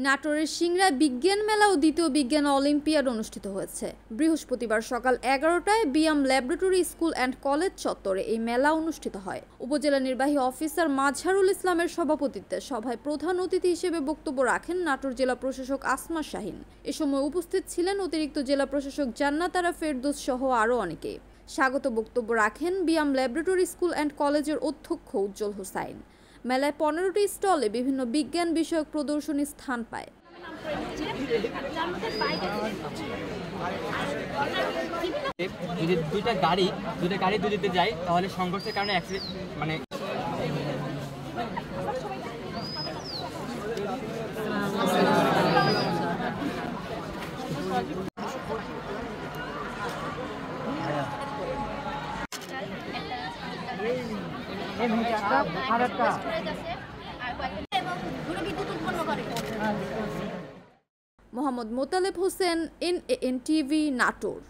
নাটোরের সিংড়ায় বিজ্ঞান মেলা ও দ্বিতীয় বিজ্ঞান অলিম্পিয়াড অনুষ্ঠিত হয়েছে। বৃহস্পতিবার সকাল 11টায় BIAM laboratory school and college চত্বরে এই মেলা অনুষ্ঠিত হয়। উপজেলা নির্বাহী অফিসার মাজহারুল ইসলামের সভাপতিত্বে সভায় প্রধান অতিথি হিসেবে বক্তব্য রাখেন নাটোর জেলা প্রশাসক আসমা শাহীন। এ সময় উপস্থিত ছিলেন অতিরিক্ত জেলা প্রশাসক জান্নাত আরা ফেরদৌস সহ আরও অনেকে। স্বাগত বক্তব্য রাখেন বিয়াম ল্যাবরেটরি স্কুল অ্যান্ড কলেজের অধ্যক্ষ উজ্জ্বল হোসাইন। মেলায় 15টি স্টলে বিভিন্ন বিজ্ঞান বিষয়ক প্রদর্শনী স্থান পায়। যদি দুইটা গাড়ি দুদিতে যায় তাহলে সংঘর্ষের কারণে মানে মোহাম্মদ মোতালেব হোসেন, NAN TV, নাটোর।